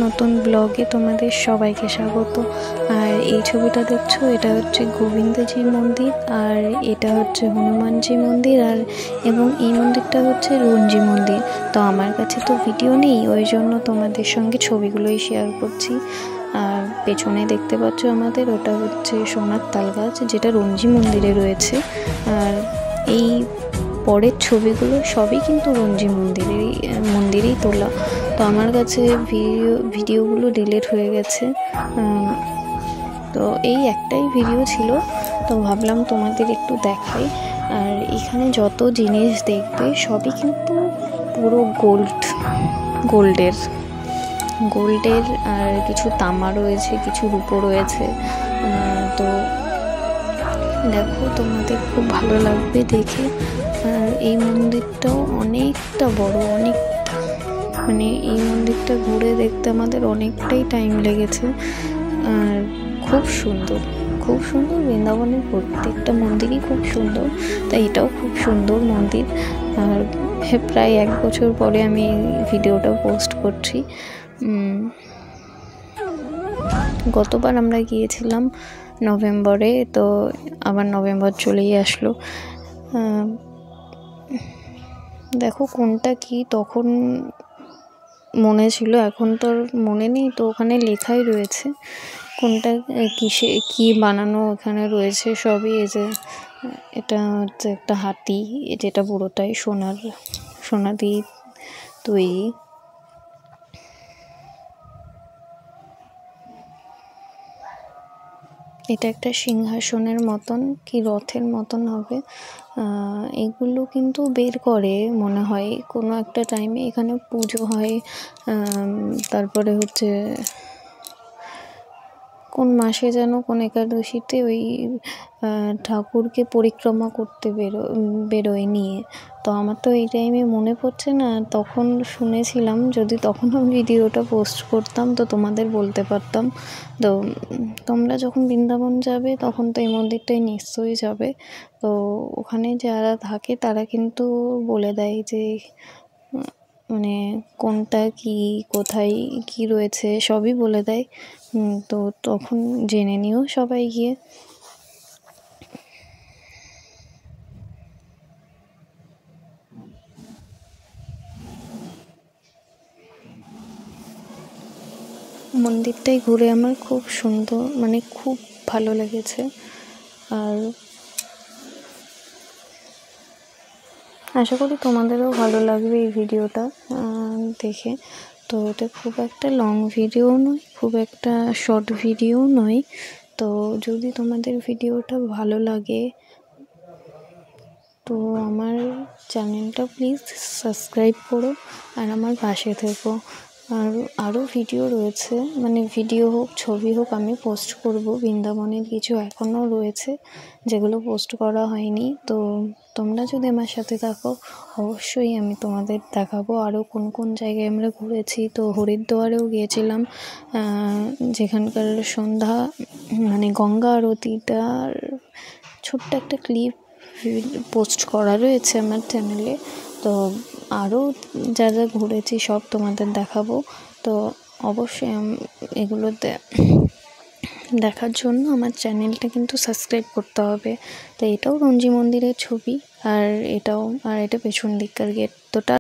নতুন ব্লগে তোমাদের সবাইকে স্বাগত। আর এই ছবিটা দেখছো, এটা হচ্ছে গোবিন্দজি মন্দির, আর এটা হচ্ছে হনুমানজি মন্দির, আর এবং এই মন্দিরটা হচ্ছে রঞ্জি মন্দির। তো আমার কাছে তো ভিডিও নেই, ওই জন্য তোমাদের সঙ্গে ছবিগুলোই শেয়ার করছি। আর পেছনে দেখতে পাচ্ছ আমাদের, ওটা হচ্ছে সোনার তাল গাছ, যেটা রঞ্জি মন্দিরে রয়েছে। আর এই পরের ছবিগুলো সবই কিন্তু রঞ্জি মন্দিরেই তোলা। তো আমার কাছে ভিডিওগুলো ডিলিট হয়ে গেছে। তো এই একটাই ভিডিও ছিল, তো ভাবলাম তোমাদের একটু দেখাই। আর এখানে যত জিনিস দেখবে সবই কিন্তু পুরো গোল্ডের। আর কিছু তামা রয়েছে, কিছু রূপো রয়েছে। তো দেখো, তোমাদের খুব ভালো লাগবে দেখে। আর এই মন্দিরটাও অনেকটা বড়, মানে এই মন্দিরটা ঘুরে দেখতে আমাদের অনেকটাই টাইম লেগেছে। আর খুব সুন্দর বৃন্দাবনের প্রত্যেকটা মন্দিরই খুব সুন্দর, তাই এটাও খুব সুন্দর মন্দির। আর প্রায় 1 বছর পরে আমি এই ভিডিওটা পোস্ট করছি। গতবার আমরা গিয়েছিলাম নভেম্বরে, তো আবার নভেম্বর চলেই আসলো। দেখো কোনটা কি তখন মনে ছিল, এখন তো মনে নেই। তো ওখানে লেখাই রয়েছে কোনটা কি বানানো ওখানে রয়েছে সবই। এই যে এটা হচ্ছে একটা হাতি, যেটা পুরোটাই সোনা দিয়ে তৈরি। এটা একটা সিংহাসনের মতন কি রথের মতন হবে। এগুলো কিন্তু বের করে মনে হয় কোনো একটা টাইমে, এখানে পুজো হয়। তারপরে হচ্ছে কোন মাসে যেন, কোন একাদশীতে ওই ঠাকুরকে পরিক্রমা করতে বেরোয় নিয়ে। তো আমার তো এই টাইমে মনে পড়ছে না, তখন শুনেছিলাম। যদি তখন আমি ভিডিওটা পোস্ট করতাম তো তোমাদের বলতে পারতাম। তো তোমরা যখন বৃন্দাবন যাবে তখন তো এই মন্দিরটাই নিশ্চয়ই যাবে। তো ওখানে যারা থাকে তারা কিন্তু বলে দেয় যে মানে কোনটা কি, কোথায় কি রয়েছে সবই বলে দেয়। তো তখন জেনে নিও সবাই গিয়ে। মন্দিরটাই ঘুরে আমার খুব সুন্দর, মানে খুব ভালো লেগেছে। আর আশা করি তোমাদেরও ভালো লাগবে এই ভিডিওটা দেখে। তো এটা খুব একটা লং ভিডিও নয়, খুব একটা শর্ট ভিডিও নয়। তো যদি তোমাদের ভিডিওটা ভালো লাগে তো আমার চ্যানেলটা প্লিজ সাবস্ক্রাইব করো আর আমার পাশে থেকো। আর আরও ভিডিও রয়েছে, মানে ভিডিও হোক ছবি হোক, আমি পোস্ট করব। বৃন্দাবনের কিছু এখনও রয়েছে যেগুলো পোস্ট করা হয়নি। তো তোমরা যদি আমার সাথে থাকো অবশ্যই আমি তোমাদের দেখাবো আরও কোন কোন জায়গায় আমরা ঘুরেছি। তো হরিদ্বারেও গিয়েছিলাম, যেখানকার সন্ধ্যা মানে গঙ্গা আরতিটার ছোট্ট একটা ক্লিপ পোস্ট করা রয়েছে আমার চ্যানেলে। তো আরও যা যা ঘুরেছি সব তোমাদের দেখাবো। তো অবশ্যই এগুলো দেখার জন্য আমার চ্যানেলটা কিন্তু সাবস্ক্রাইব করতে হবে। তো এটাও রঞ্জি মন্দিরের ছবি, আর এটা পেছন দিককার গেট। তো